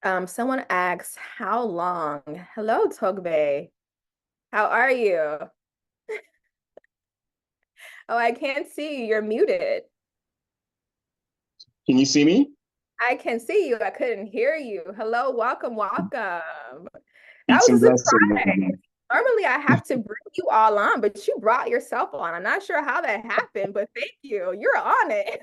Someone asks, how long? Hello, Togbe. How are you? Oh, I can't see you. You're muted. Can you see me? I can see you. I couldn't hear you. Hello, welcome, welcome. That Peace and was a blessings. surprise. Normally, I have to bring you all on, but you brought yourself on. I'm not sure how that happened, but thank you. You're on it.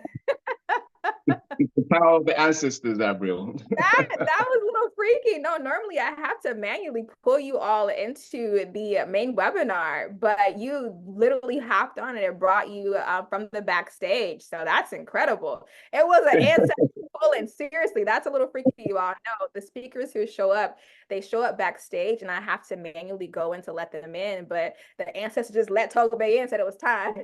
It's the power of the ancestors, Abriel. That was a little freaky. No, normally I have to manually pull you all into the main webinar, but you literally hopped on it and brought you from the backstage. So that's incredible. It was an ancestor pull, and seriously, that's a little freaky. You all know the speakers who show up, they show up backstage, and I have to manually go in to let them in. But the ancestor just let Togbe in, said it was time.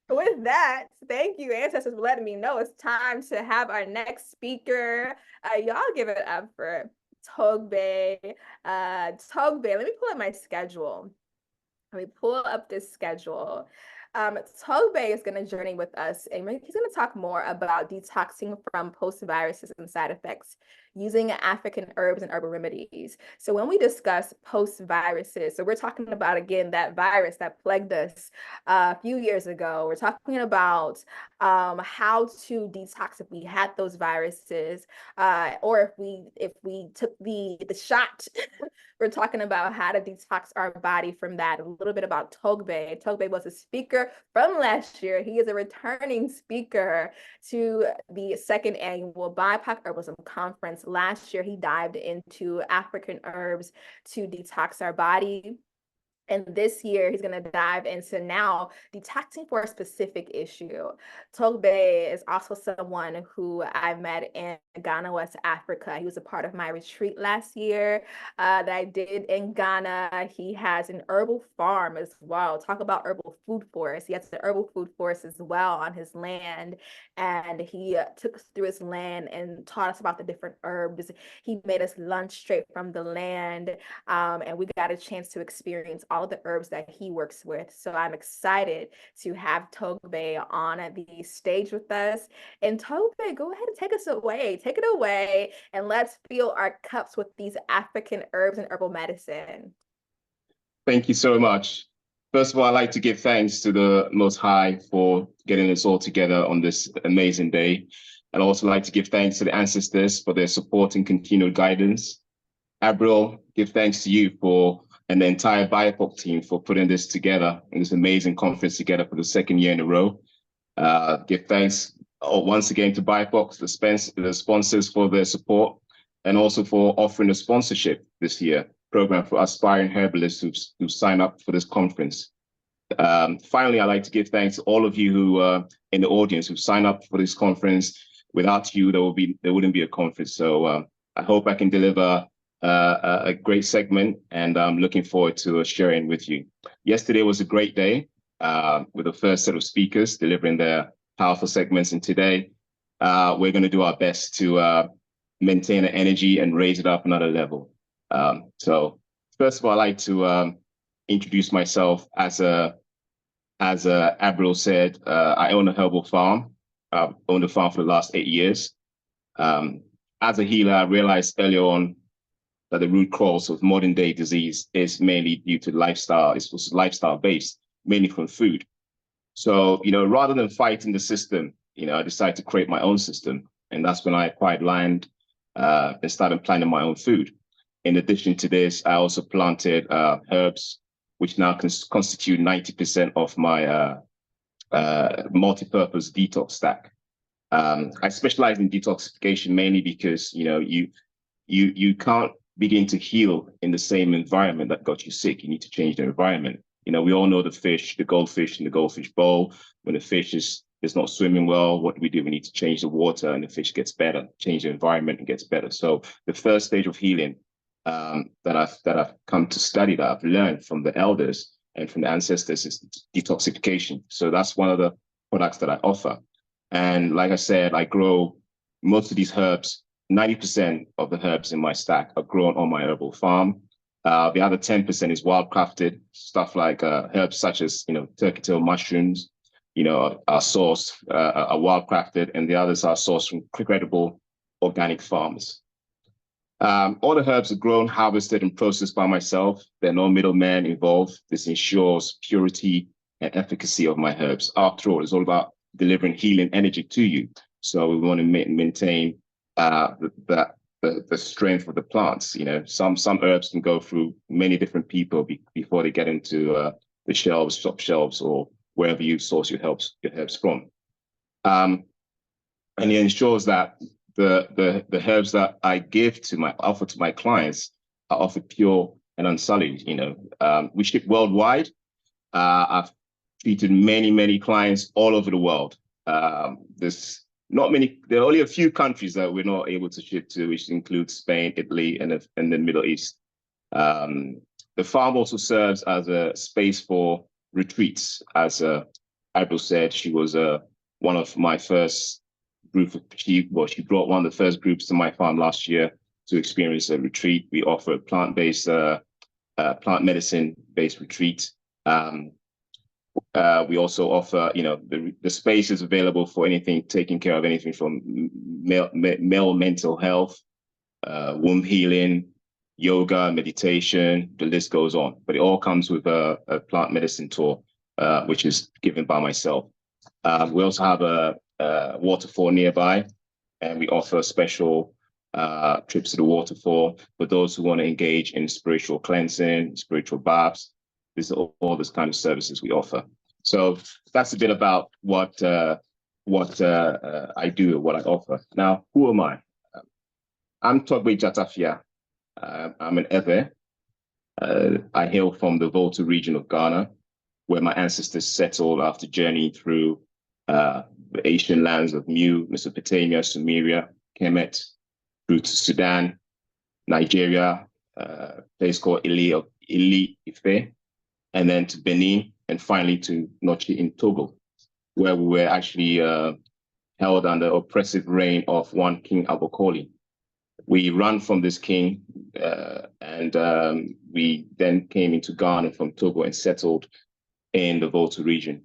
With that, thank you, ancestors, for letting me know it's time to have our next speaker. Y'all give it up for Togbe. Togbe, let me pull up my schedule. Let me pull up this schedule. Togbe is going to journey with us, and he's going to talk more about detoxing from post-viruses and side effects using African herbs and herbal remedies. So when we discuss post-viruses, so we're talking about, again, that virus that plagued us a few years ago. We're talking about how to detox if we had those viruses, or if we took the shot. We're talking about how to detox our body from that. A little bit about Togbe. Togbe was a speaker from last year. He is a returning speaker to the second annual BIPOC Herbalism Conference. Last year, he dived into African herbs to detox our body. And this year, he's going to dive into now detoxing for a specific issue. Togbe is also someone who I met in Ghana, West Africa. He was a part of my retreat last year that I did in Ghana. He has an herbal farm as well. Talk about herbal food forest. He has an herbal food forest as well on his land. And he took us through his land and taught us about the different herbs. He made us lunch straight from the land. And we got a chance to experience all of the herbs that he works with. So I'm excited to have Togbe on the stage with us. And Togbe, go ahead and take us away. Take it away, and let's fill our cups with these African herbs and herbal medicine. Thank you so much. First of all, I'd like to give thanks to the Most High for getting us all together on this amazing day. I'd also like to give thanks to the ancestors for their support and continued guidance. Abriel, give thanks to you for and the entire BIPOC team for putting this together and this amazing conference together for the second year in a row. Give thanks once again to BIPOC, the sponsors for their support, and also for offering a sponsorship this year program for aspiring herbalists who sign up for this conference. Finally, I'd like to give thanks to all of you who in the audience who signed up for this conference. Without you, there wouldn't be a conference. So I hope I can deliver a great segment, and I'm looking forward to sharing with you. Yesterday was a great day with the first set of speakers delivering their powerful segments, and today we're going to do our best to maintain the energy and raise it up another level. So first of all, I'd like to introduce myself. As Abriel said, I own a herbal farm. I've owned a farm for the last 8 years. As a healer, I realized earlier on that the root cause of modern day disease is mainly due to lifestyle. It's lifestyle based, mainly from food. So, rather than fighting the system, I decided to create my own system. And that's when I acquired land and started planting my own food. In addition to this, I also planted herbs, which now constitute 90% of my multi-purpose detox stack. I specialize in detoxification mainly because, you can't begin to heal in the same environment that got you sick. You need to change the environment. We all know the goldfish in the goldfish bowl. When the fish is not swimming well, what do? We need to change the water and the fish gets better, change the environment and gets better. So the first stage of healing that I've come to study, that I've learned from the elders and from the ancestors, is detoxification. So that's one of the products that I offer. And like I said, I grow most of these herbs. 90% of the herbs in my stack are grown on my herbal farm. The other 10% is wildcrafted stuff, like herbs such as turkey tail mushrooms, are sourced, are wildcrafted, and the others are sourced from credible organic farmers. All the herbs are grown, harvested, and processed by myself. There are no middlemen involved. This ensures purity and efficacy of my herbs. After all, it's all about delivering healing energy to you. So we want to maintain the strength of the plants. You know, some herbs can go through many different people before they get into the shelves, top shelves, or wherever you source your herbs from. And it ensures that the herbs that I offer to my clients are offered pure and unsullied. You know, we ship worldwide. I've treated many clients all over the world. There's not many. There are only a few countries that we're not able to ship to, which includes Spain, Italy, and the Middle East. The farm also serves as a space for retreats. As April said, she was one of my first group. She brought one of the first groups to my farm last year to experience a retreat. We offer a plant-based, plant medicine-based retreat. We also offer, you know, the space is available for anything, taking care of anything from male mental health, womb healing, yoga, meditation, the list goes on. But it all comes with a plant medicine tour, which is given by myself. We also have a waterfall nearby, and we offer special trips to the waterfall for those who want to engage in spiritual cleansing, spiritual baths. These are all those kind of services we offer. So that's a bit about what I do, what I offer. Now, who am I? I'm Togbe Dzatafia. I'm an Ewe. I hail from the Volta region of Ghana, where my ancestors settled after journeying through the Asian lands of Mu, Mesopotamia, Sumeria, Kemet, through to Sudan, Nigeria, a place called Ili Ife, and then to Benin, and finally to Nochi in Togo, where we were actually held under oppressive reign of one King Abokoli. We ran from this king, and we then came into Ghana from Togo and settled in the Volta region.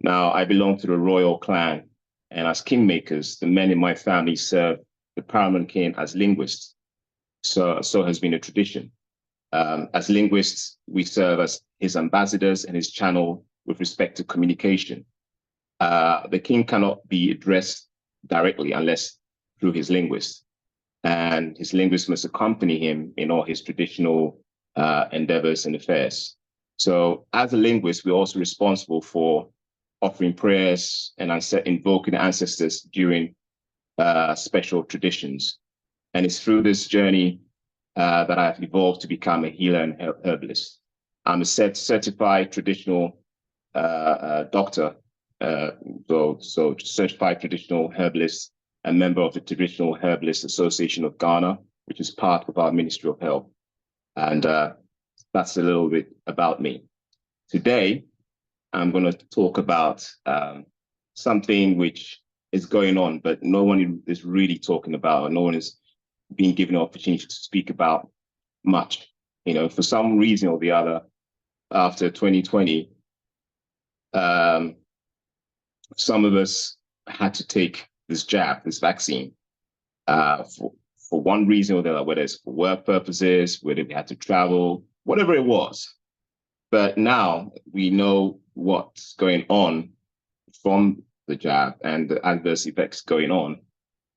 Now, I belong to the royal clan, and as kingmakers, the men in my family serve the paramount king as linguists. So has been a tradition. As linguists, we serve as his ambassadors and his channel with respect to communication. The king cannot be addressed directly unless through his linguist, and his linguist must accompany him in all his traditional endeavors and affairs. So as a linguist, we're also responsible for offering prayers and invoking the ancestors during special traditions. And it's through this journey that I've evolved to become a healer and herbalist. I'm a certified traditional doctor, so certified traditional herbalist, a member of the Traditional Herbalist Association of Ghana, which is part of our Ministry of Health. And that's a little bit about me. Today, I'm going to talk about something which is going on, but no one is really talking about, no one is being given an opportunity to speak about much. You know, for some reason or the other, after 2020, some of us had to take this jab, this vaccine, for one reason or the other, whether it's for work purposes, whether we had to travel, whatever it was. But now we know what's going on from the jab and the adverse effects going on.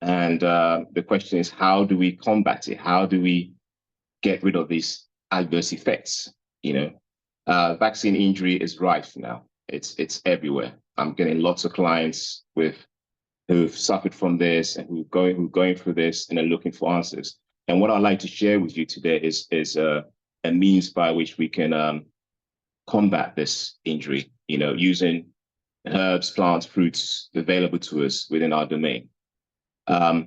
And the question is, how do we combat it? How do we get rid of these adverse effects? You know, vaccine injury is rife now. It's everywhere. I'm getting lots of clients who've suffered from this and who are going through this and are looking for answers. And what I'd like to share with you today is a means by which we can combat this injury, you know, using herbs, plants, fruits available to us within our domain. Now,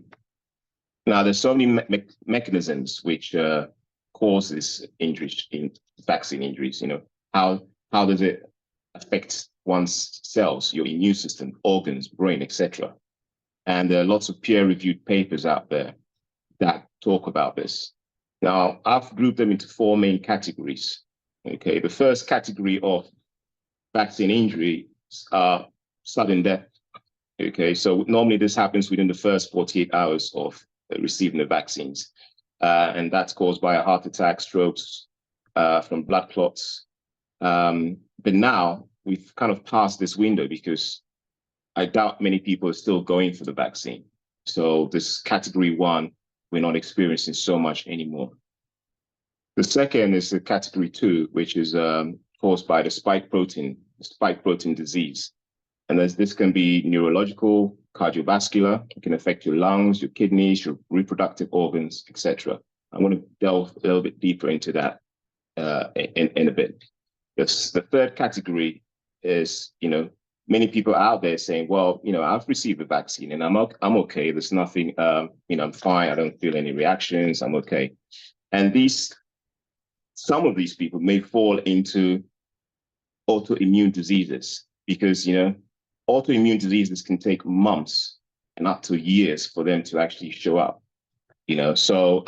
there's so many mechanisms which cause this injuries, in vaccine injuries. You know, how does it affect one's cells, your immune system, organs, brain, etc. And there are lots of peer-reviewed papers out there that talk about this. Now, I've grouped them into four main categories. Okay, the first category of vaccine injury are sudden death. Okay, so normally this happens within the first 48 hours of receiving the vaccines. And that's caused by a heart attack, strokes, from blood clots. But now we've kind of passed this window because I doubt many people are still going for the vaccine. So this category 1, we're not experiencing so much anymore. The second is the category 2, which is caused by the spike protein disease. And this can be neurological, cardiovascular. It can affect your lungs, your kidneys, your reproductive organs, etc. I'm going to delve a little bit deeper into that in a bit. Yes, the third category is, many people out there saying, well, I've received the vaccine and I'm okay. There's nothing, I'm fine. I don't feel any reactions. I'm okay. And some of these people may fall into autoimmune diseases because, autoimmune diseases can take months and up to years for them to actually show up, so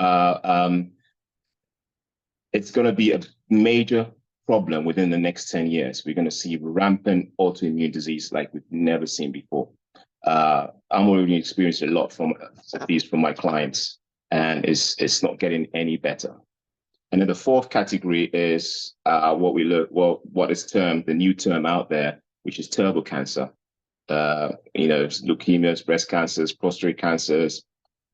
it's going to be a major problem within the next 10 years. We're going to see rampant autoimmune disease like we've never seen before. I'm already experiencing a lot from these from my clients, and it's not getting any better. And then the fourth category is what is termed the new term out there, which is turbo cancer. Leukemias, breast cancers, prostate cancers,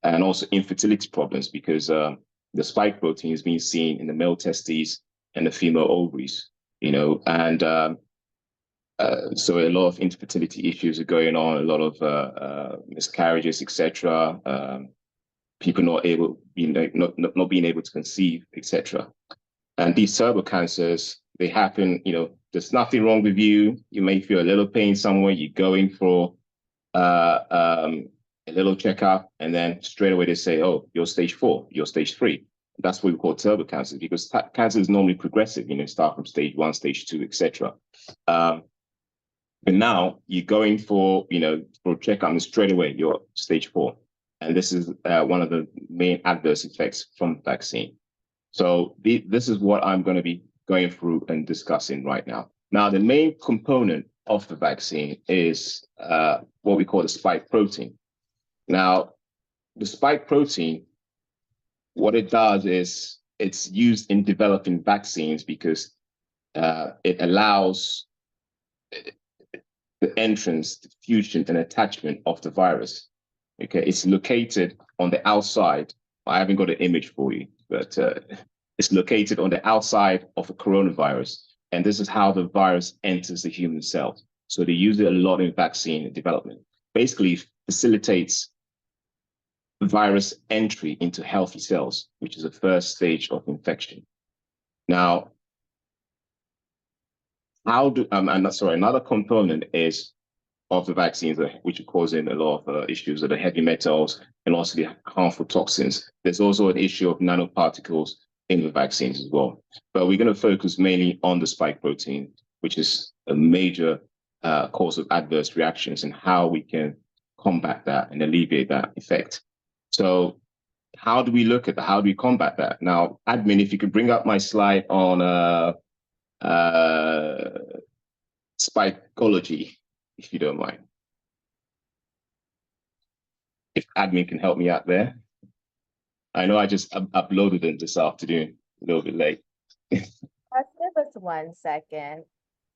and also infertility problems because the spike protein is being seen in the male testes and the female ovaries, and so a lot of infertility issues are going on, a lot of miscarriages, etc. People not being able to conceive, etc. And these turbo cancers, they happen, there's nothing wrong with you. You may feel a little pain somewhere. You're going for a little checkup, and then straight away they say, oh, you're stage 4, you're stage 3. That's what we call turbo cancers because cancer is normally progressive, start from stage 1, stage 2, etc. But now you're going for a checkup and straight away you're stage 4. And this is one of the main adverse effects from the vaccine. So this is what I'm going to be going through and discussing right now. Now, the main component of the vaccine is what we call the spike protein. Now, the spike protein, what it does is it's used in developing vaccines because it allows the entrance, diffusion, and attachment of the virus. Okay, it's located on the outside. I haven't got an image for you, but it's located on the outside of a coronavirus. And this is how the virus enters the human cell. So they use it a lot in vaccine development. Basically, facilitates virus entry into healthy cells, which is the first stage of infection. Now, another component is of the vaccines, which are causing a lot of issues, are the heavy metals and also the harmful toxins. There's also an issue of nanoparticles in the vaccines as well. But we're going to focus mainly on the spike protein, which is a major cause of adverse reactions and how we can combat that and alleviate that effect. So how do we look at that? How do we combat that? Now, admin, if you could bring up my slide on spikeology, if you don't mind. If admin can help me out there. I know I just uploaded it this afternoon, a little bit late. Let's give us 1 second.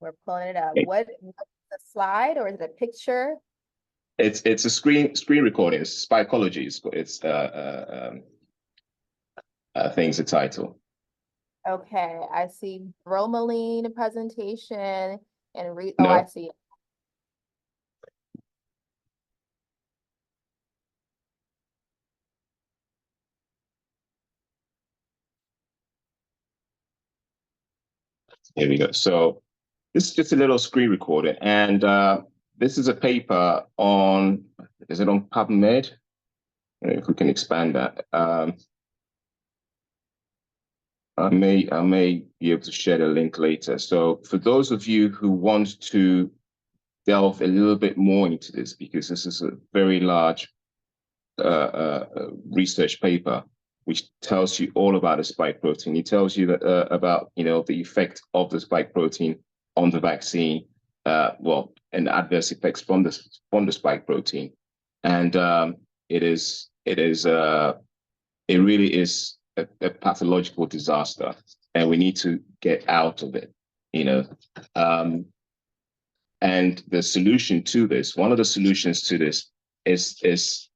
We're pulling it up. Okay. What's the slide, or is it a picture? It's a screen recording. It's spikeology. It's things, the title. Okay, I see bromelain presentation and No. I see. Here we go. So this is just a little screen recorder, and this is a paper on, is it on PubMed? If we can expand that. I may be able to share the link later. So for those of you who want to delve a little bit more into this, because this is a very large research paper, which tells you all about the spike protein. It tells you that about the effect of the spike protein on the vaccine, and the adverse effects from the spike protein, and it is it is it really is a pathological disaster, and we need to get out of it, you know. And the solution to this, one of the solutions to this is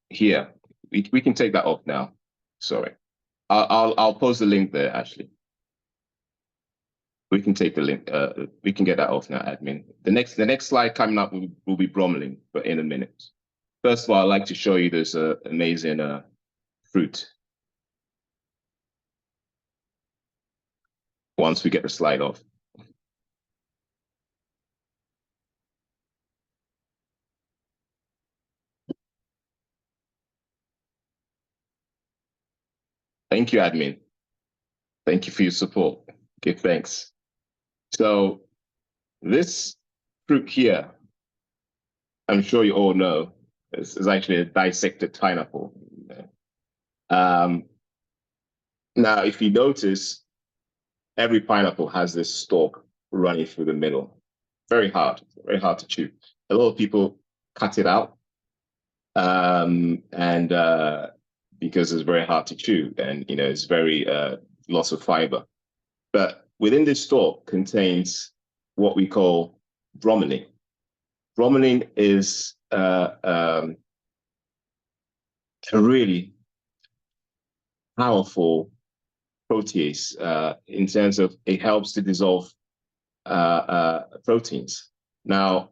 here. We can take that off now. Sorry. I'll post the link there actually. We can take the link, we can get that off now, admin. The next slide coming up will be bromelain, but in a minute. First of all, I'd like to show you this amazing fruit. Once we get the slide off. Thank you, admin. Thank you for your support. Okay, thanks. So this fruit here, I'm sure you all know, is actually a dissected pineapple. Now, if you notice, every pineapple has this stalk running through the middle. Very hard to chew. A lot of people cut it out, and because it's very hard to chew, and it's very lots of fiber. But within this stalk contains what we call bromelain. Bromelain is a really powerful protease in terms of it helps to dissolve proteins. Now,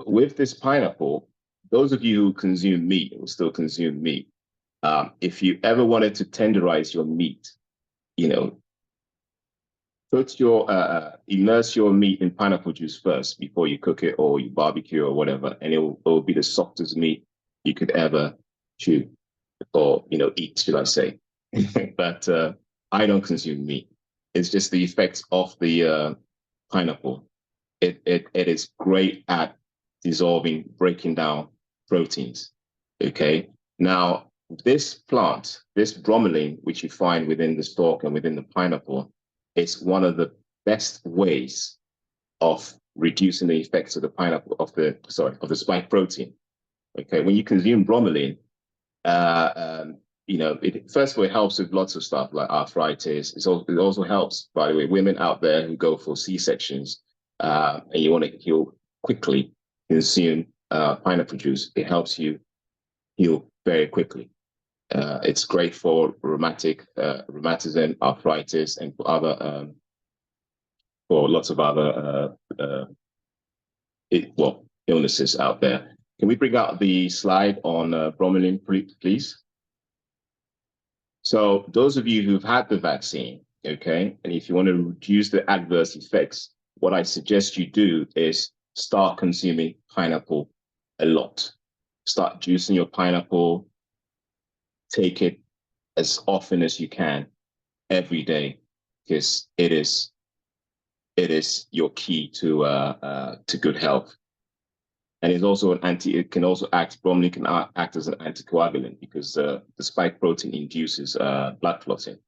with this pineapple, those of you who consume meat or still consume meat, if you ever wanted to tenderize your meat, put your immerse your meat in pineapple juice first before you cook it or you barbecue or whatever, and it will be the softest meat you could ever chew or eat, should I say. But I don't consume meat. It's just the effects of the pineapple. It is great at dissolving, breaking down proteins. Okay. Now, this plant, this bromelain, which you find within the stalk and within the pineapple, is one of the best ways of reducing the effects of the pineapple, of the spike protein. Okay. When you consume bromelain, first of all, it helps with lots of stuff like arthritis. It also helps, by the way, women out there who go for C-sections and you want to heal quickly, consume pineapple juice. It helps you heal very quickly. It's great for rheumatism, arthritis, and for other for lots of other illnesses out there. Can we bring out the slide on bromelain, please? So those of you who've had the vaccine, okay, and if you want to reduce the adverse effects, what I suggest you do is start consuming pineapple a lot. Start juicing your pineapple. Take it as often as you can every day, because it is your key to good health. And it's also it can also act, bromelain can act as an anticoagulant because the spike protein induces blood clotting.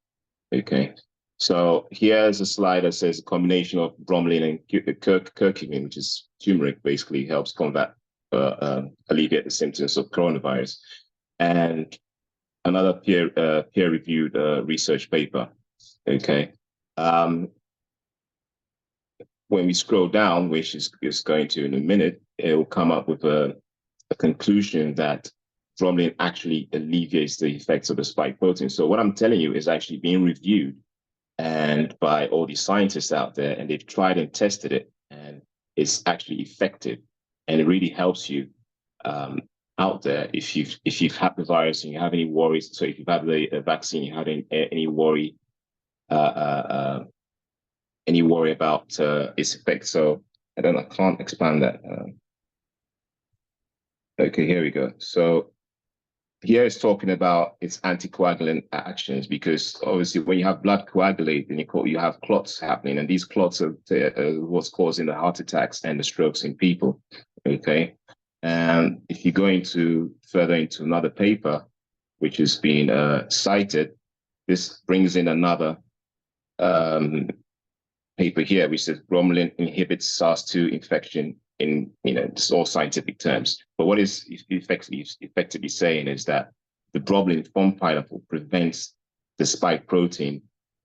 Okay. So here's a slide that says a combination of bromelain and curcumin, which is turmeric, basically helps combat, alleviate the symptoms of coronavirus. And another peer-reviewed research paper. Okay. When we scroll down, which is going to in a minute, it will come up with a conclusion that bromelain actually alleviates the effects of the spike protein. So what I'm telling you is actually being reviewed and by all these scientists out there, and they've tried and tested it, and it's actually effective, and it really helps you out there if you've had the virus and you have any worries. So if you've had the vaccine, you had any worry about its effects. So I can't expand that. Okay, here we go. So here it's talking about its anticoagulant actions, because obviously when you have blood coagulate, then you have clots happening, and these clots are what's causing the heart attacks and the strokes in people. Okay, and if you go further into another paper, which has been cited, this brings in another paper here, which says bromelain inhibits SARS-2 infection in just all scientific terms. But what is effectively saying is that the bromelain from pineapple prevents the spike protein,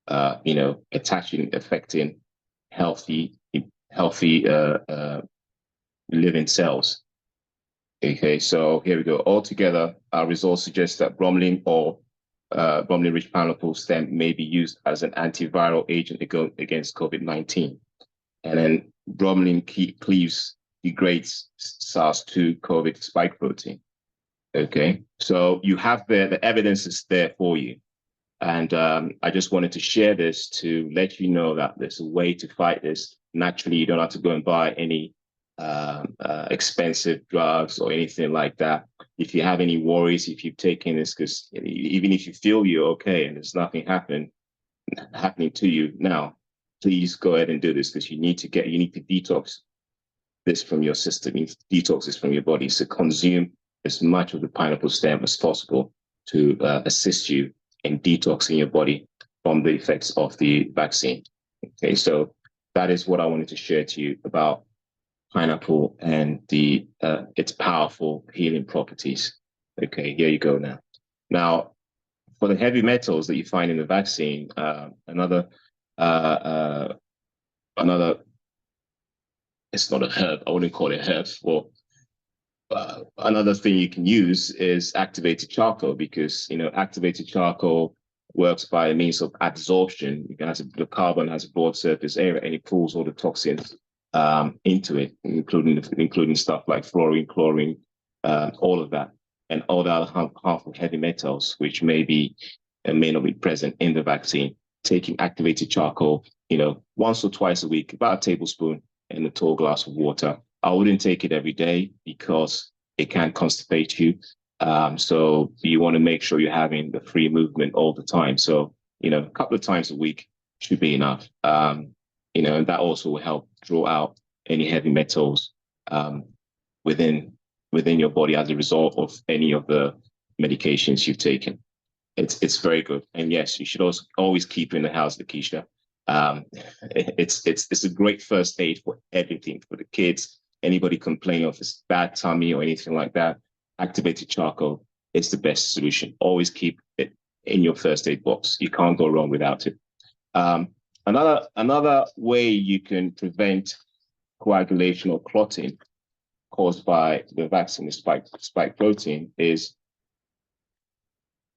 affecting healthy living cells. Okay, so here we go. Altogether, our results suggest that bromelain or bromelain-rich pineapple stem may be used as an antiviral agent against COVID-19. And then bromelain degrades SARS-2 COVID spike protein. Okay, so you have the evidence is there for you. And I just wanted to share this to let you know that there's a way to fight this. Naturally, you don't have to go and buy any expensive drugs or anything like that. If you have any worries, if you've taken this, because even if you feel you're okay and there's nothing happening to you now, please go ahead and do this, because you need to detox this from your system. You need to detox this from your body. So consume as much of the pineapple stem as possible to assist you in detoxing your body from the effects of the vaccine. Okay, so that is what I wanted to share to you about pineapple and its powerful healing properties. Okay, here you go now. Now, for the heavy metals that you find in the vaccine, another, it's not a herb, I wouldn't call it herb. Well, another thing you can use is activated charcoal, because activated charcoal works by means of adsorption. The carbon has a broad surface area, and it pulls all the toxins into it, including stuff like fluorine, chlorine, all of that, and all the other harmful heavy metals, which may not be present in the vaccine. Taking activated charcoal, once or twice a week, about a tablespoon in a tall glass of water. I wouldn't take it every day because it can constipate you. So you want to make sure you're having the free movement all the time. So, a couple of times a week should be enough. And that also will help draw out any heavy metals within your body as a result of any of the medications you've taken. It's very good. And yes, you should also always keep in the house, Lakeisha. It's a great first aid for everything, for the kids, anybody complaining of this bad tummy or anything like that. Activated charcoal is the best solution. Always keep it in your first aid box. You can't go wrong without it. Another way you can prevent coagulation or clotting caused by the vaccine, the spike protein, is,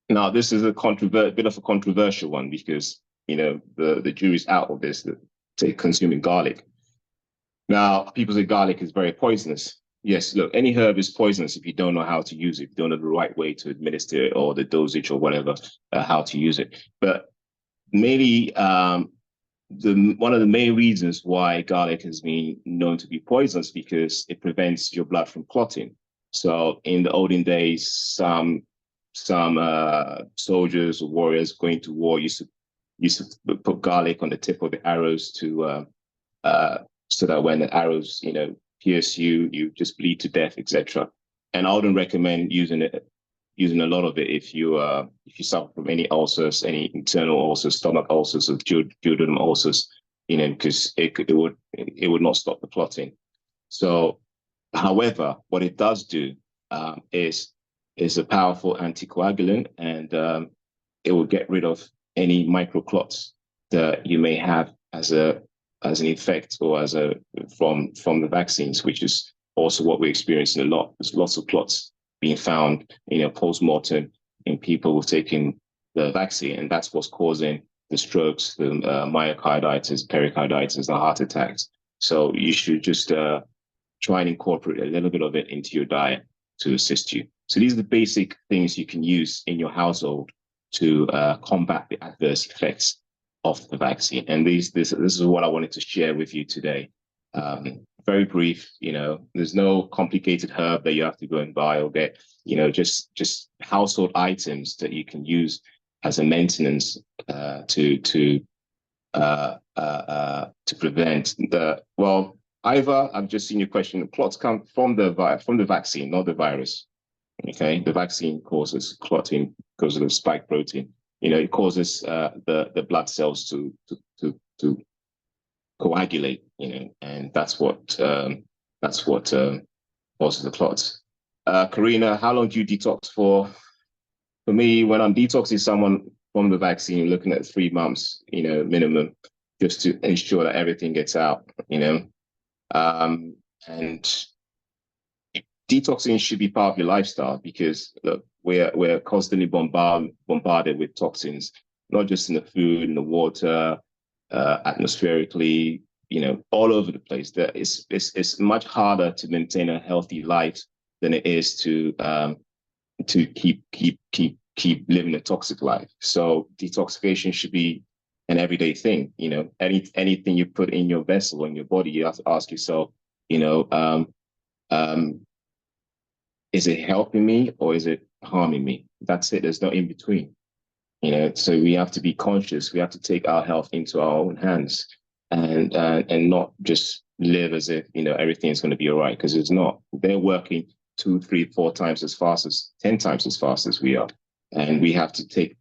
now this is a bit of a controversial one, because the jury's out of this, say consuming garlic. Now, people say garlic is very poisonous. Yes, look, any herb is poisonous if you don't know how to use it, if you don't know the right way to administer it, or the dosage or whatever, how to use it. But maybe one of the main reasons why garlic has been known to be poisonous, because it prevents your blood from clotting. So in the olden days, some soldiers or warriors going to war used to put garlic on the tip of the arrows to so that when the arrows pierce you, you just bleed to death, etc. And I wouldn't recommend using a lot of it if you suffer from any ulcers, any internal ulcers, stomach ulcers, or duodenal ulcers, because it would not stop the clotting. So, however, what it does do is a powerful anticoagulant, and it will get rid of any microclots that you may have as an effect or from the vaccines, which is also what we're experiencing a lot. There's lots of clots being found, post-mortem in people who've taken the vaccine, and that's what's causing the strokes, the myocarditis, pericarditis, the heart attacks. So you should just try and incorporate a little bit of it into your diet to assist you. So these are the basic things you can use in your household to combat the adverse effects of the vaccine. And this is what I wanted to share with you today. Very brief, there's no complicated herb that you have to go and buy or get, just household items that you can use as a maintenance to prevent Ivor, I've just seen your question. The clots come from the vaccine, not the virus. Okay, the vaccine causes clotting because of the spike protein. It causes the blood cells to coagulate. And that's what That's what causes the clots. Karina, how long do you detox for? For me, when I'm detoxing someone from the vaccine, looking at 3 months, minimum, just to ensure that everything gets out, and detoxing should be part of your lifestyle because look, we're constantly bombarded with toxins, not just in the food, in the water, atmospherically, all over the place. That it's much harder to maintain a healthy life than it is to keep living a toxic life. So detoxification should be an everyday thing. Anything you put in your vessel, in your body, you have to ask yourself, um, is it helping me or is it harming me? That's it. There's no in between. So we have to be conscious. We have to take our health into our own hands and not just live as if everything's going to be all right, because it's not. They're working 2, 3, 4 times as fast, as 10 times as fast as we are, and we have to take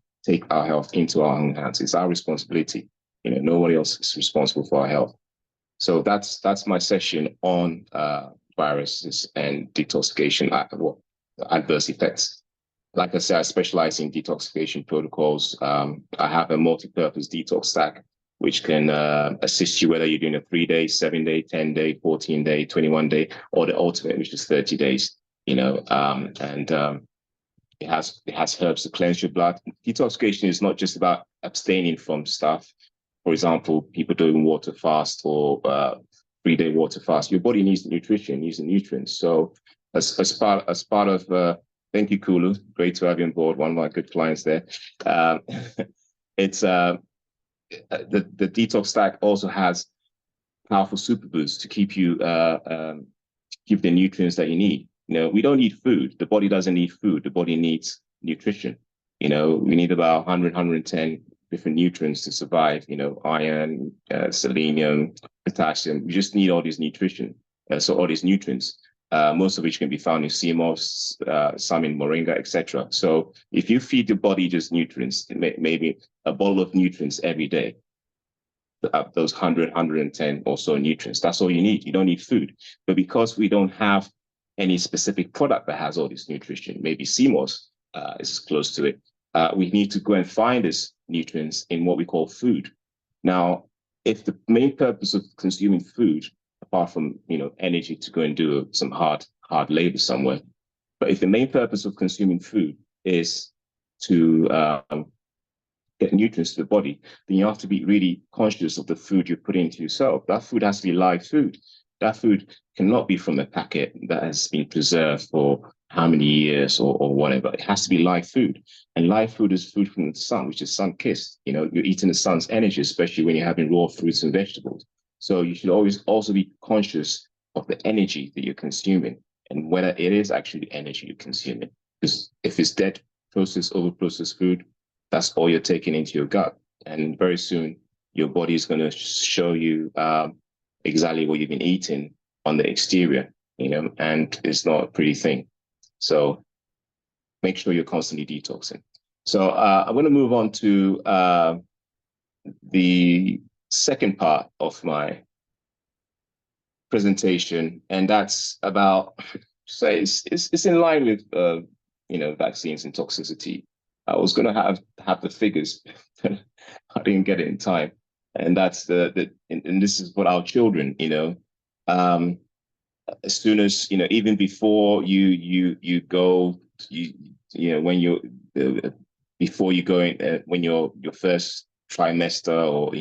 our health into our own hands. It's our responsibility. Nobody else is responsible for our health. So that's my session on viruses and detoxification, adverse effects. Like I said, I specialize in detoxification protocols. I have a multi-purpose detox stack, which can assist you whether you're doing a 3-day, 7-day, 10-day, 14-day, 21-day, or the ultimate, which is 30 days. It has herbs to cleanse your blood. Detoxification is not just about abstaining from stuff. For example, people doing water fast or 3-day water fast. Your body needs nutrition, needs the nutrients. So as part of thank you, Kulu. Great to have you on board. One of my good clients there. It's the detox stack also has powerful super boosts to keep you keep the nutrients that you need. We don't need food. The body doesn't need food. The body needs nutrition. We need about 100, 110 different nutrients to survive. Iron, selenium, potassium. We just need all these nutrition. So all these nutrients. Most of which can be found in sea moss, some in moringa, etc. So if you feed the body just nutrients, maybe a bottle of nutrients every day, those 100, 110 or so nutrients, that's all you need. You don't need food. But because we don't have any specific product that has all this nutrition, maybe sea moss is close to it, we need to go and find these nutrients in what we call food. Now, if the main purpose of consuming food, apart from energy to go and do some hard labor somewhere, but if the main purpose of consuming food is to get nutrients to the body, then you have to be really conscious of the food you put into yourself. That food has to be live food. That food cannot be from a packet that has been preserved for how many years or whatever. It has to be live food. And live food is food from the sun, which is sun-kissed. You're eating the sun's energy, especially when you're having raw fruits and vegetables. So you should always also be conscious of the energy that you're consuming and whether it is actually energy you're consuming. Because if it's dead, processed, over-processed food, that's all you're taking into your gut. And very soon, your body is going to show you exactly what you've been eating on the exterior, and it's not a pretty thing. So make sure you're constantly detoxing. So I'm going to move on to the second part of my presentation, and that's about, say, it's in line with vaccines and toxicity. I was going to have the figures, but I didn't get it in time. And that's and this is for our children, as soon as, even before you go, when you're, before you go in, when your first trimester, or,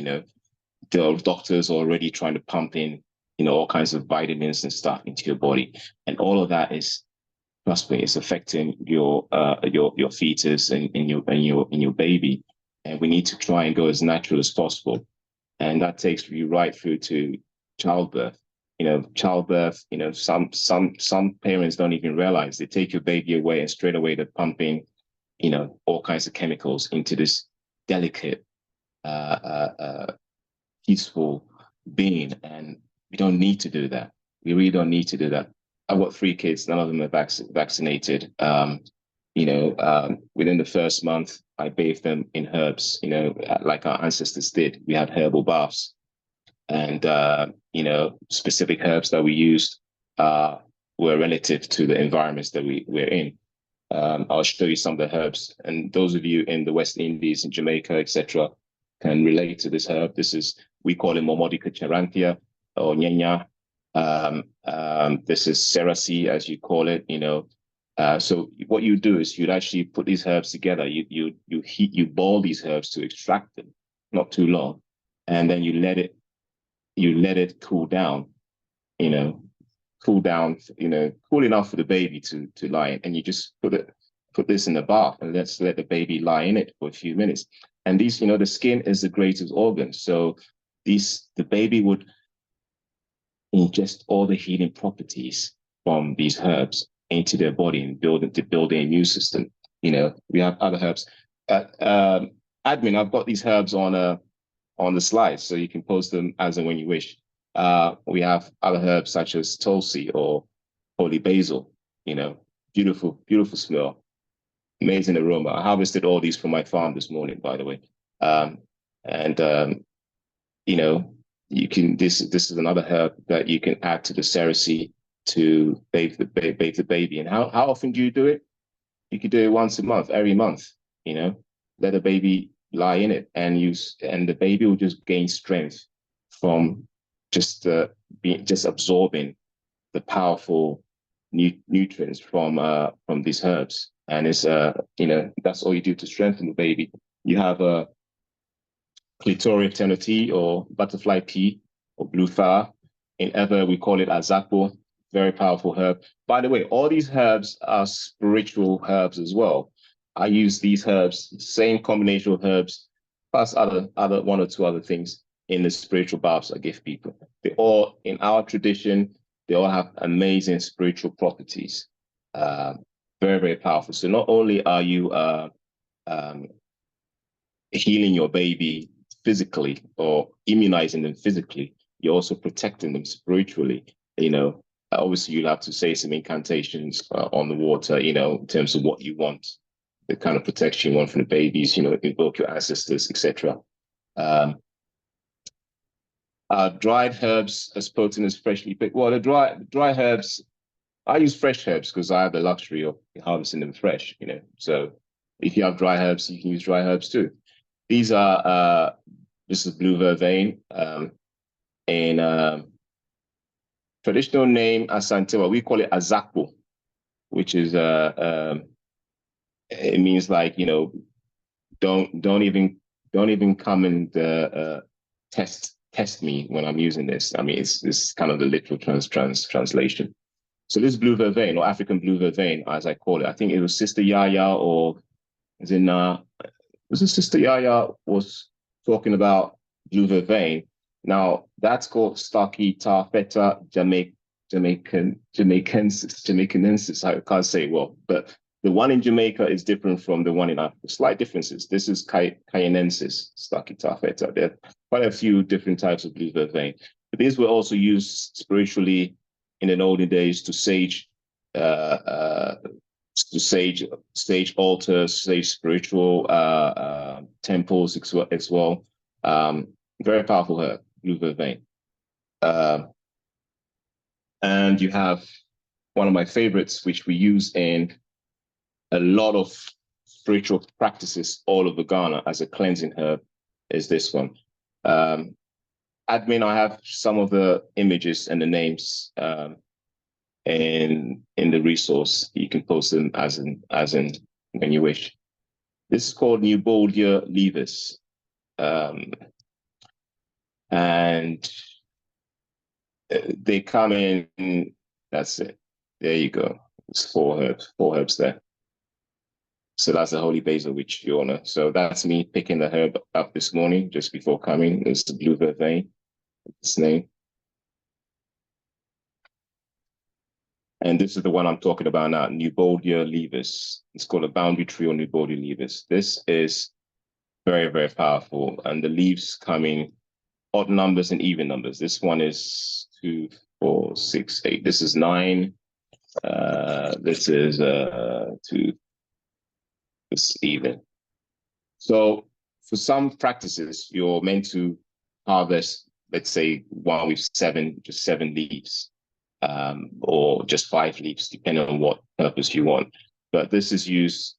the doctors are already trying to pump in, all kinds of vitamins and stuff into your body. And all of that is, trust me, it's affecting your fetus and your baby. And we need to try and go as natural as possible. And that takes you right through to childbirth. Childbirth, some parents don't even realize. They take your baby away and straight away they're pumping, all kinds of chemicals into this delicate, peaceful being. And we don't need to do that. We really don't need to do that. I've got 3 kids, none of them are vaccinated. Within the first month, I bathed them in herbs, like our ancestors did. We had herbal baths and, specific herbs that we used. were relative to the environments that we're in. I'll show you some of the herbs, and those of you in the West Indies and Jamaica, etc., can relate to this herb. This is, we call it Momodica charanthia or nyanya. This is serasi, as you call it, you know. So what you do is you'd actually put these herbs together. You boil these herbs to extract them, not too long, and then you let it cool down, you know, cool down, you know, cool enough for the baby to lie in, and you just put this in the bath and let's let the baby lie in it for a few minutes. And these, you know, the skin is the greatest organ, so the baby would ingest all the healing properties from these herbs into their body and build their immune system. You know, we have other herbs. Admin, I've got these herbs on the slides, so you can post them as and when you wish. We have other herbs such as tulsi or holy basil. You know, beautiful, beautiful smell, amazing aroma. I harvested all these from my farm this morning, by the way. And you know, you can, this is another herb that you can add to the cerasee to bathe the baby. And how often do you do it? You could do it once a month, every month. You know, let the baby lie in it, and the baby will just gain strength from just absorbing the powerful nutrients from these herbs. And it's you know, that's all you do to strengthen the baby. You have a clitoria tenoti or butterfly pea or blue flower. In Ever, we call it azakbo, very powerful herb. By the way, all these herbs are spiritual herbs as well. I use these herbs, same combination of herbs, plus other one or two other things in the spiritual baths I give people. They all, in our tradition, they all have amazing spiritual properties. Very, very powerful. So not only are you healing your baby physically or immunizing them physically, you're also protecting them spiritually. You know, obviously you'll have to say some incantations on the water, you know, in terms of what you want, the kind of protection you want from the babies, you know, invoke your ancestors, etc. Dried herbs as potent as freshly picked. Well, the dry herbs, I use fresh herbs because I have the luxury of harvesting them fresh, you know. So if you have dry herbs, you can use dry herbs too. These are this is blue vervain. In traditional name Asantewa, we call it azakbo, which is it means like, you know, don't even come and test me when I'm using this. I mean, it's kind of the literal translation. So this blue vervain, or African blue vervain, as I call it, I think it was Sister Yaya, or as in was it Sister Yaya was talking about blue vervain. Now that's called Stocky Tarfeta Jamaicanensis. I can't say well, but the one in Jamaica is different from the one in Africa. Slight differences. This is Cayenensis, Stocky Tarfeta. There are quite a few different types of blue vervain. But these were also used spiritually in the olden days to sage altars, sage spiritual temples as well. Very powerful herb, blue vervain. And you have one of my favorites, which we use in a lot of spiritual practices all over Ghana as a cleansing herb, is this one. Admin, I have some of the images and the names in the resource. You can post them as in when you wish. This is called Nuboldia leavis. And they come in, that's it. There you go. It's four herbs there. So that's the holy basil, which you all know. So that's me picking the herb up this morning, just before coming. It's the blue vervain, its name. And this is the one I'm talking about now, Nuboldia leavis. It's called a boundary tree or Nuboldia leavis. This is very, very powerful. And the leaves come in odd numbers and even numbers. This one is 2, 4, 6, 8. This is 9. This is 2. This is even. So for some practices, you're meant to harvest, let's say, one with just 7 leaves. or just 5 leaves, depending on what purpose you want. But this is used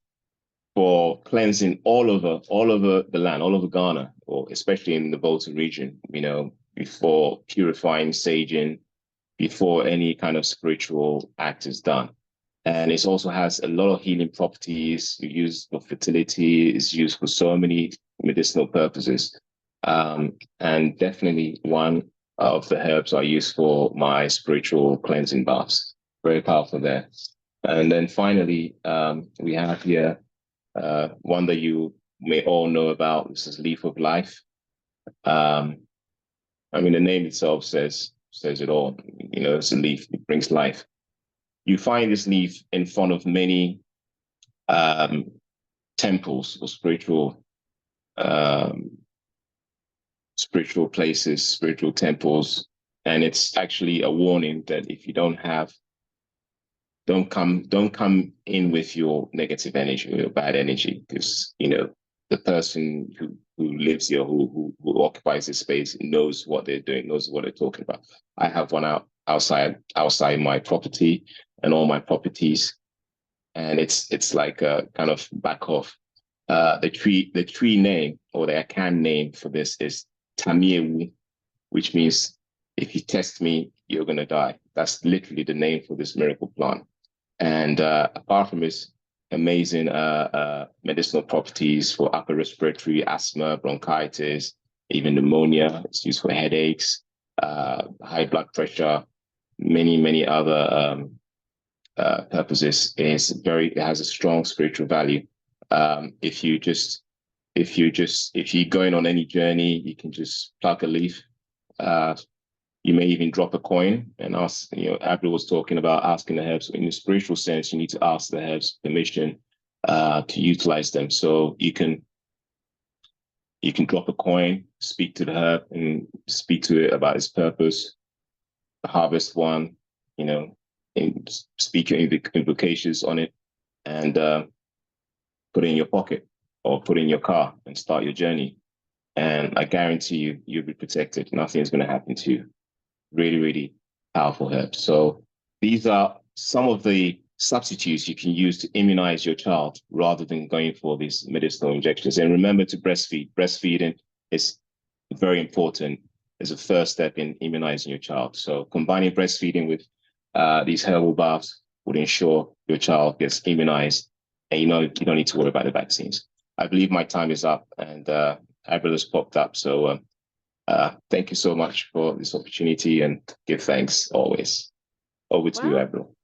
for cleansing all over the land, all over Ghana, or especially in the Volta region, before purifying, saging, before any kind of spiritual act is done. And it also has a lot of healing properties. It's used for fertility. It's used for so many medicinal purposes. And definitely one of the herbs I use for my spiritual cleansing baths. Very powerful there. And then finally, we have here one that you may all know about. This is leaf of life. I mean, the name itself says it all. It's a leaf. It brings life. You find this leaf in front of many temples or spiritual places, spiritual temples, and it's actually a warning that if you don't come in with your negative energy or your bad energy, because the person who lives here, who occupies this space, knows what they're doing, knows what they're talking about. I have one outside my property and all my properties, and it's like a kind of back off. The tree name, or the Akan name for this, is Tamiewu, which means if you test me, you're gonna die. That's literally the name for this miracle plant. And apart from its amazing medicinal properties for upper respiratory, asthma, bronchitis, even pneumonia, it's used for headaches, high blood pressure, many other purposes. It has a strong spiritual value. If you're going on any journey, you can just pluck a leaf. You may even drop a coin and ask. Abdul was talking about asking the herbs. In the spiritual sense, you need to ask the herbs permission to utilize them. So you can drop a coin, speak to the herb, and speak to it about its purpose. Harvest one, and speak your invocations on it, and put it in your pocket or put it in your car and start your journey. And I guarantee you'll be protected. Nothing is going to happen to you. Really, really powerful herbs. So these are some of the substitutes you can use to immunize your child rather than going for these medicinal injections. And remember to breastfeed. Breastfeeding is very important as a first step in immunizing your child. So combining breastfeeding with these herbal baths would ensure your child gets immunized, and you don't need to worry about the vaccines. I believe my time is up, and Avril has popped up. So thank you so much for this opportunity, and give thanks always. Over to you, Avril.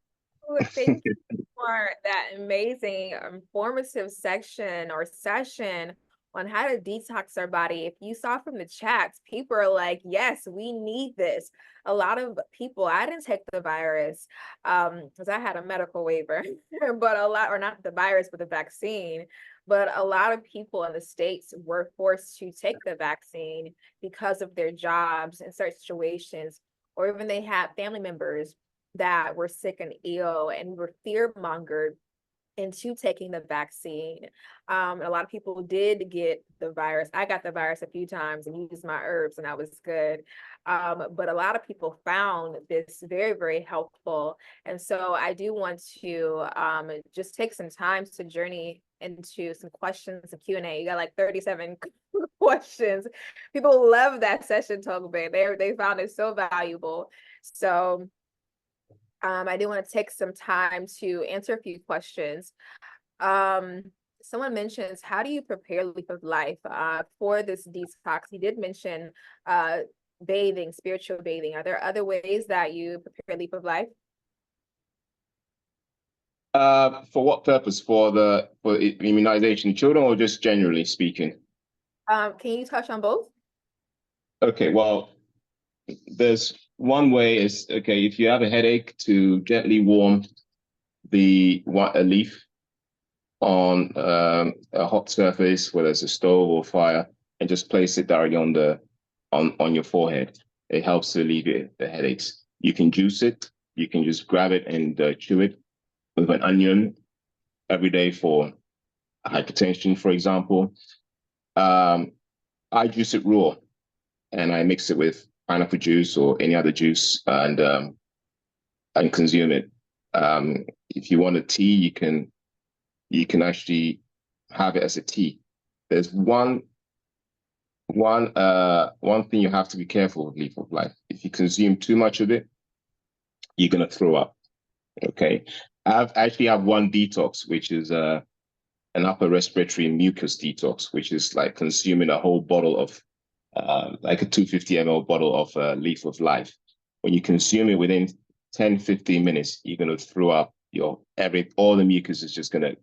Thank you for that amazing informative section or session on how to detox our body. If you saw from the chats, people are like, yes, we need this. A lot of people, I didn't take the virus because I had a medical waiver, but or not the virus, but the vaccine. But a lot of people in the States were forced to take the vaccine because of their jobs in certain situations, or even they had family members that were sick and ill, and were fear mongered into taking the vaccine. A lot of people did get the virus. I got the virus a few times and used my herbs, and I was good. But a lot of people found this very, very helpful. And so I do want to just take some time to journey into some questions and Q&A. You got like 37 questions. People love that session, Togbe. They found it so valuable. So I do want to take some time to answer a few questions. Someone mentions, how do you prepare Leaf of Life for this detox? You did mention bathing, spiritual bathing. Are there other ways that you prepare Leaf of Life? For what purpose? For immunization in children, or just generally speaking? Can you touch on both? Okay, well, there's one way is, okay, if you have a headache, to gently warm a leaf on a hot surface, whether it's a stove or fire, and just place it directly on your forehead. It helps to alleviate the headaches. You can juice it. You can just grab it and chew it with an onion every day for hypertension, for example. I juice it raw, and I mix it with pineapple juice or any other juice, and and consume it. If you want a tea, you can actually have it as a tea. There's one thing you have to be careful with leaf of life. If you consume too much of it, you're gonna throw up. Okay. I've actually have one detox, which is an upper respiratory mucus detox, which is like consuming a whole bottle of like a 250 ml bottle of leaf of life. When you consume it within 10, 15 minutes, you're gonna throw up all the mucus is just gonna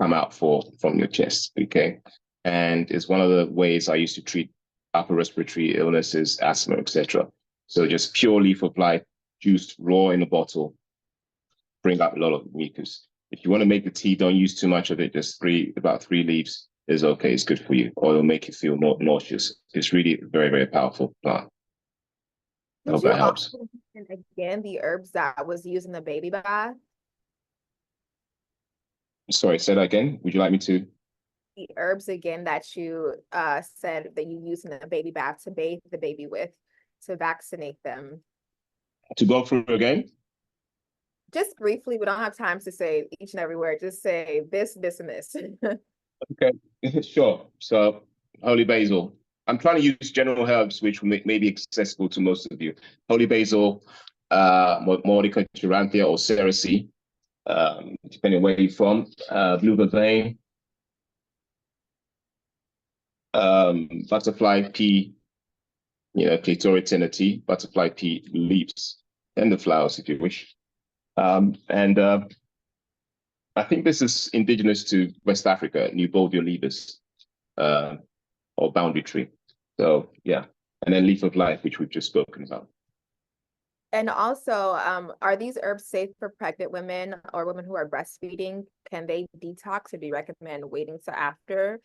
come out from your chest. Okay. And it's one of the ways I used to treat upper respiratory illnesses, asthma, etc. So just pure leaf of life, juiced raw in a bottle, bring up a lot of mucus. If you want to make the tea, don't use too much of it. Just about 3 leaves is okay. It's good for you, or it'll make you feel nauseous. It's really very, very powerful plant. I Did hope you that helps. also mention again the herbs that was used in the baby bath? Sorry, say that again. Would you like me to? The herbs again that you said that you use in the baby bath to bathe the baby with to vaccinate them. To go through again? Just briefly, we don't have time to say each and every word. Just say this, this, and this. Okay, sure. So, holy basil. I'm trying to use general herbs which may be accessible to most of you. Holy basil, Mordecai Taranthia or Cerasee, depending on where you're from. Blue vervain, butterfly pea, clitoritinity, butterfly pea leaves, and the flowers if you wish. And I think this is indigenous to West Africa, New Bolivia or boundary tree. So yeah, and then leaf of life, which we've just spoken about. And also, are these herbs safe for pregnant women or women who are breastfeeding? Can they detox, or do you recommend waiting till after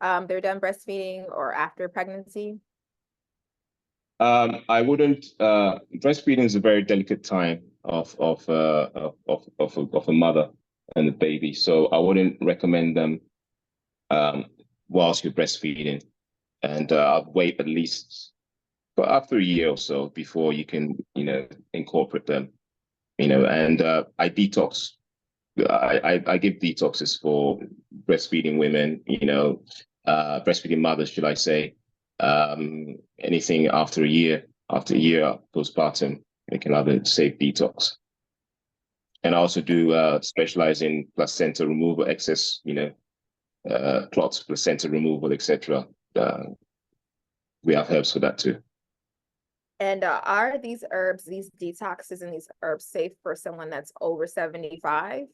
they're done breastfeeding or after pregnancy? I wouldn't. Breastfeeding is a very delicate time of a mother and the baby, so I wouldn't recommend them whilst you're breastfeeding, and I'd wait at least but after a year or so before you can incorporate them. And I detox. I give detoxes for breastfeeding women. Breastfeeding mothers, should I say? Anything after a year postpartum, they can have a safe detox. And I also do specialize in placenta removal, excess, clots, placenta removal, etc. We have herbs for that too. And are these herbs, these detoxes and these herbs safe for someone that's over 75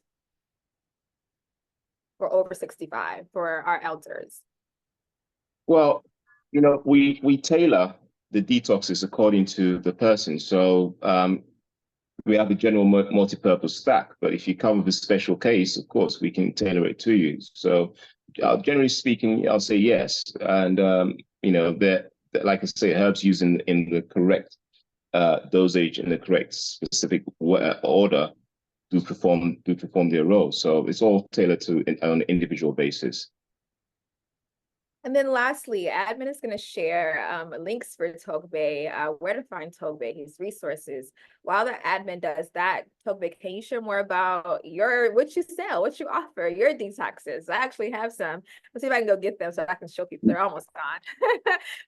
or over 65 for our elders? Well, we tailor the detoxes according to the person. So we have a general multi-purpose stack, but if you come with a special case, of course, we can tailor it to you. So generally speaking, I'll say yes. And, like I say, herbs used in the correct dosage and the correct specific order do perform their role. So it's all tailored to on an individual basis. And then lastly, admin is going to share links for Togbe, where to find Togbe, his resources. While the admin does that, Togbe, can you share more about what you sell, what you offer, your detoxes? I actually have some. Let's see if I can go get them so I can show people. They're almost gone.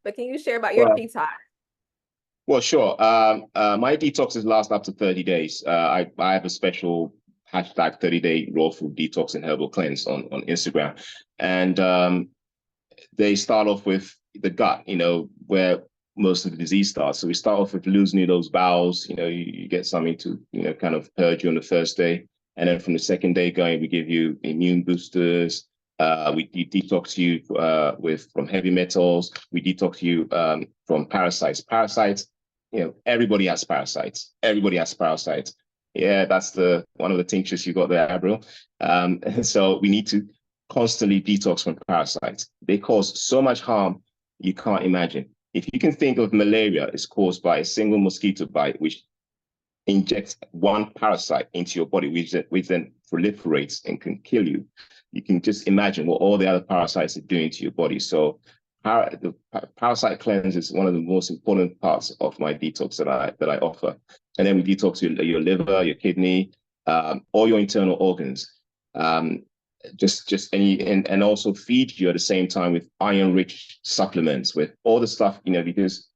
But can you share about your detox? Well, sure. My detoxes last up to 30 days. I have a special hashtag 30-day raw food detox and herbal cleanse on Instagram. And they start off with the gut, where most of the disease starts. So we start off with loosening those bowels, you get something to, kind of purge you on the first day. And then from the second day going, we give you immune boosters. We detox you from heavy metals. We detox you from parasites. Parasites, everybody has parasites. Everybody has parasites. Yeah, that's one of the tinctures you got there, Avril. So we need to constantly detox from parasites. They cause so much harm you can't imagine. If you can think of malaria, it's caused by a single mosquito bite, which injects one parasite into your body, which then proliferates and can kill you. You can just imagine what all the other parasites are doing to your body. So parasite cleanse is one of the most important parts of my detox that I offer. And then we detox your liver, your kidney, all your internal organs. Um, just any and also feed you at the same time with iron-rich supplements, with all the stuff, because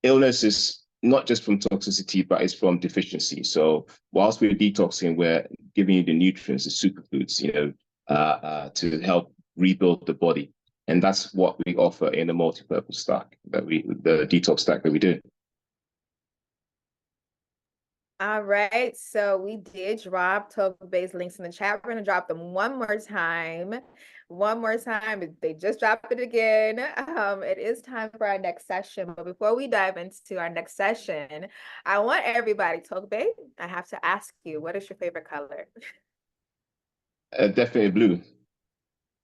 illness is not just from toxicity, but it's from deficiency. So whilst we're detoxing, we're giving you the nutrients, the superfoods, to help rebuild the body. And that's what we offer in the multi-purpose stack the detox stack that we do. All right, so we did drop Togbe's links in the chat. We're gonna drop them one more time. One more time. They just dropped it again. It is time for our next session. But before we dive into our next session, I want everybody, Togbe, I have to ask you, what is your favorite color? Definitely blue.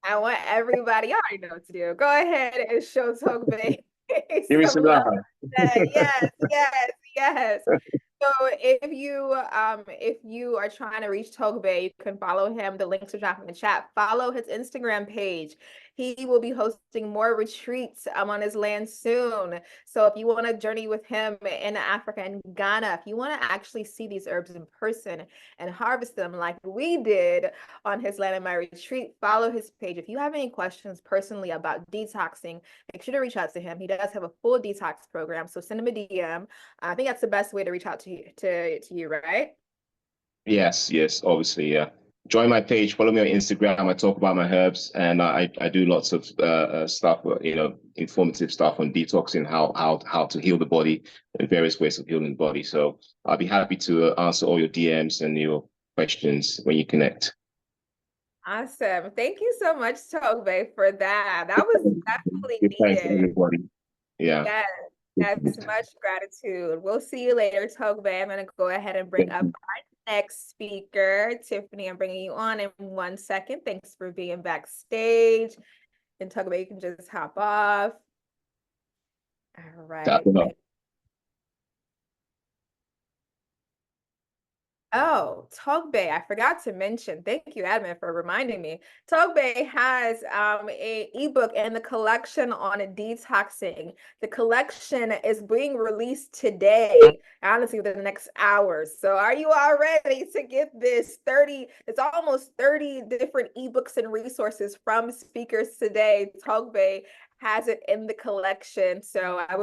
I want everybody, you already know what to do. Go ahead and show Togbe Give me some some love. love. Yes, yes, yes. So if you are trying to reach Togbe, you can follow him. The links are dropped in the chat. Follow his Instagram page. He will be hosting more retreats on his land soon. So if you want to journey with him in Africa and Ghana, if you want to actually see these herbs in person and harvest them like we did on his land and my retreat, follow his page. If you have any questions personally about detoxing, make sure to reach out to him. He does have a full detox program, so send him a DM. I think that's the best way to reach out to you, right? Yes, obviously, yeah. Join my page, follow me on Instagram. I talk about my herbs, and I do lots of stuff, informative stuff on detoxing, how to heal the body, and various ways of healing the body. So I'll be happy to answer all your DMs and your questions when you connect. Awesome. Thank you so much, Togbe, for that. That was definitely Give thanks to needed. everybody. Yeah. Yes, that's much gratitude. We'll see you later, Togbe. I'm going to go ahead and bring up our next speaker. Tiffany, I'm bringing you on in 1 second. Thanks for being backstage. And Togbe, you can just hop off. All right. Oh, Togbe, I forgot to mention. Thank you, admin, for reminding me. Togbe has a ebook in the collection on detoxing. The collection is being released today, honestly, within the next hours. So are you all ready to get this 30, it's almost 30 different ebooks and resources from speakers today. Togbe has it in the collection. So I will